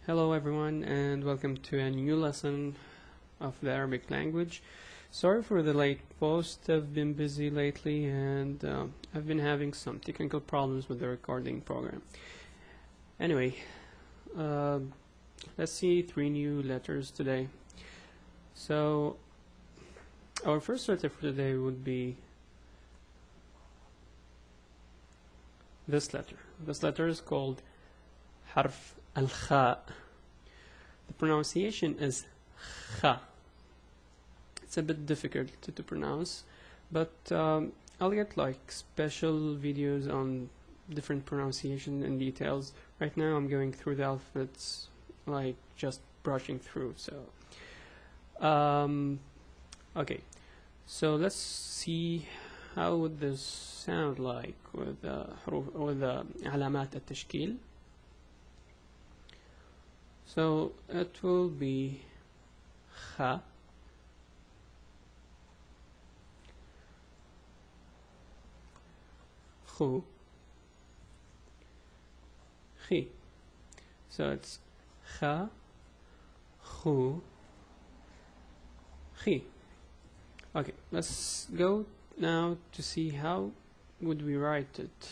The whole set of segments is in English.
Hello everyone and welcome to a new lesson of the Arabic language. Sorry for the late post, I've been busy lately and I've been having some technical problems with the recording program. Anyway, let's see 3 new letters today. So our first letter for today would be this letter. This letter is called Harf al-Khaa. The pronunciation is Khaa. It's a bit difficult to pronounce, but I'll get like special videos on different pronunciation and details. Right now I'm going through the alphabets, like just brushing through. So okay, so let's see how would this sound like with علامات التشكيل. So it will be Kha, Khu, Khi. So it's Kha, Khu, Khi. Okay, let's go now to see how would we write it.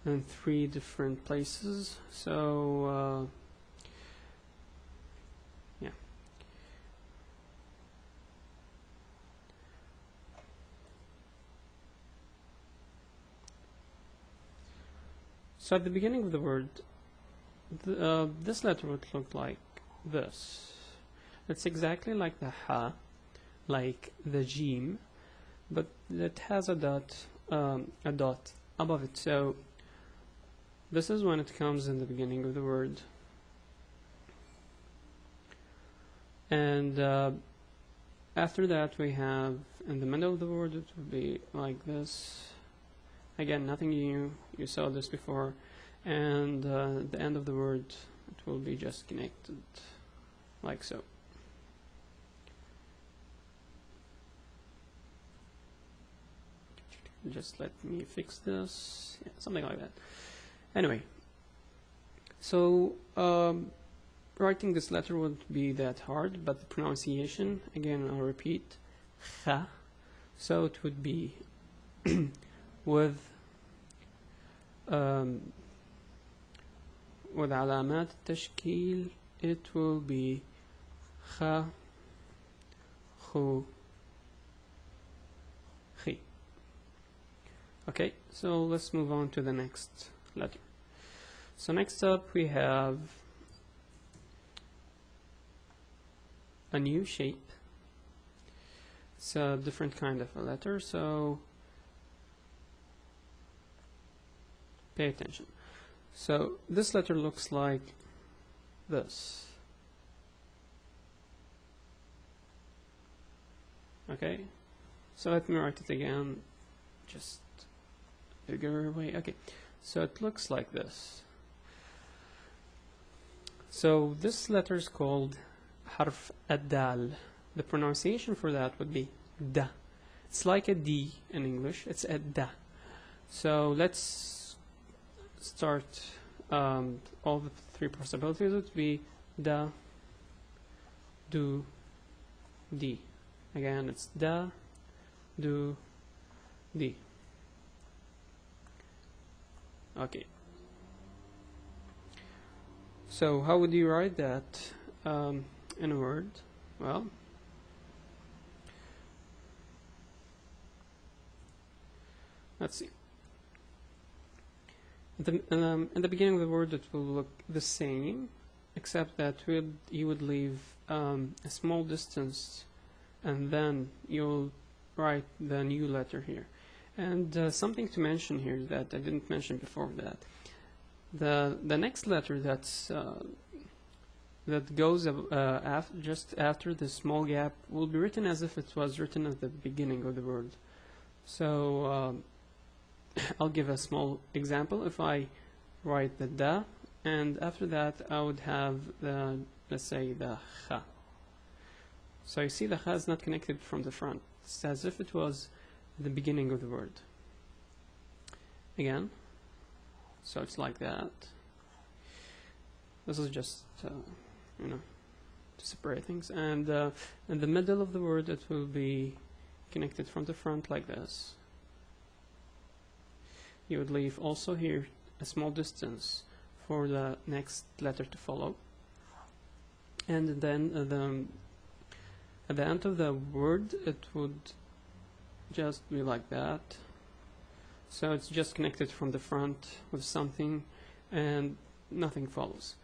In 3 different places. So yeah. So at the beginning of the word, this letter would look like this. It's exactly like the Ha, like the Jim, but it has a dot above it. So this is when it comes in the beginning of the word. And after that we have in the middle of the word, it will be like this. Again, nothing new, you saw this before. And the end of the word, it will be just connected like so. Just let me fix this. Yeah, something like that. Anyway, so writing this letter wouldn't be that hard, but the pronunciation, again I'll repeat, Kha. So it would be with علامات التشكيل, it will be Kha, Khu, Khi. Okay, so let's move on to the next letter. So next up we have a new shape. It's a different kind of a letter, so pay attention. So this letter looks like this. Okay, so let me write it again, just bigger way. Okay, so it looks like this. So this letter is called Harf Daal. The pronunciation for that would be Da. It's like a D in English, it's a Da. So let's start all the 3 possibilities. It would be Da, Do, Di. Again, it's Da, Do, Di. Okay. So how would you write that in a word? Well, let's see. In the beginning of the word, it will look the same, except that you would leave a small distance, and then you'll write the new letter here. And something to mention here that I didn't mention before, that the next letter that goes just after the small gap will be written as if it was written at the beginning of the word. So I'll give a small example. If I write the Da, and after that I would have the, let's say, the Kha. So you see the Kha is not connected from the front. It's as if it was the beginning of the word. Again, So it's like that. This is just, you know, to separate things. And in the middle of the word, it will be connected from the front like this. You would leave also here a small distance for the next letter to follow. And then at the end of the word, it would just be like that. So it's just connected from the front with something and nothing follows.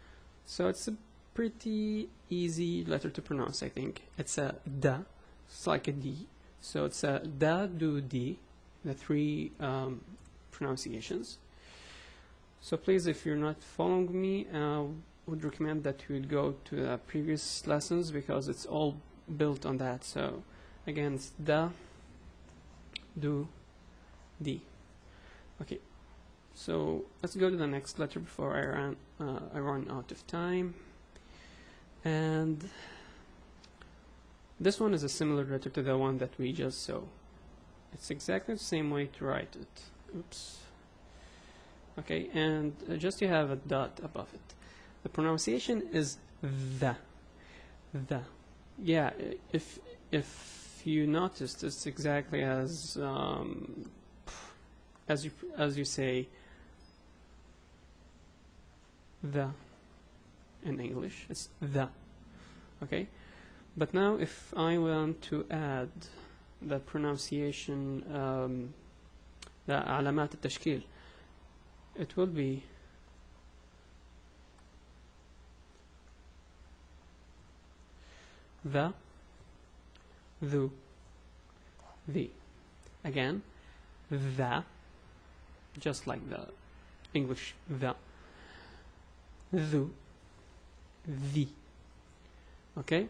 So it's a pretty easy letter to pronounce, I think. It's a da, it's like a D. So it's a da, do, di, the three pronunciations. So please, if you're not following me, I would recommend that you would go to the previous lessons because it's all built on that. So again, it's da, do, di. Okay, so let's go to the next letter before I run out of time. And this one is a similar letter to the one that we just saw. It's exactly the same way to write it. Oops. Okay, and just you have a dot above it. The pronunciation is the. Yeah, if you noticed, it's exactly as you say the in English. It's the. Okay, but now if I want to add the pronunciation, the علامات التشكيل, it will be the, thu, the. Again, the, just like the English the, thu, the. Okay?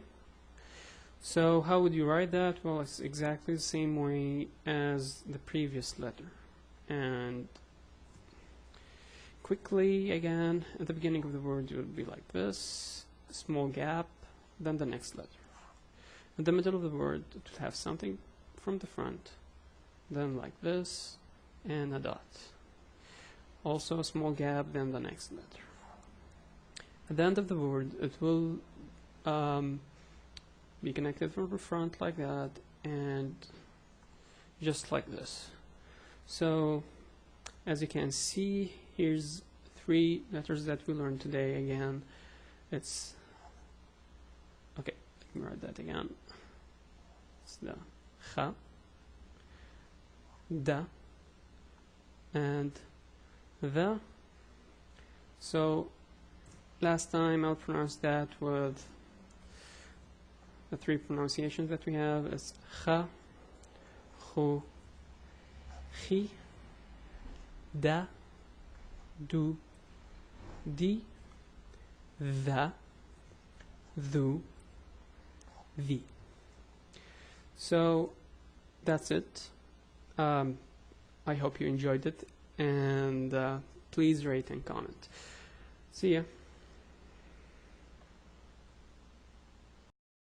So how would you write that? Well, it's exactly the same way as the previous letter. And quickly again, at the beginning of the word, it would be like this, a small gap, then the next letter. In the middle of the word, it would have something from the front, then like this, and a dot. Also a small gap, then the next letter. At the end of the word, it will be connected from the front like that, and just like this. So, as you can see, here's three letters that we learned today. Again, it's okay. Let me write that again. It's the Khaa, da, and the. So last time I'll pronounce that with the three pronunciations that we have is Khaa, Khu, Khi, Da, Du, Di, The, Thu, The. So that's it. I hope you enjoyed it, and please rate and comment. See ya.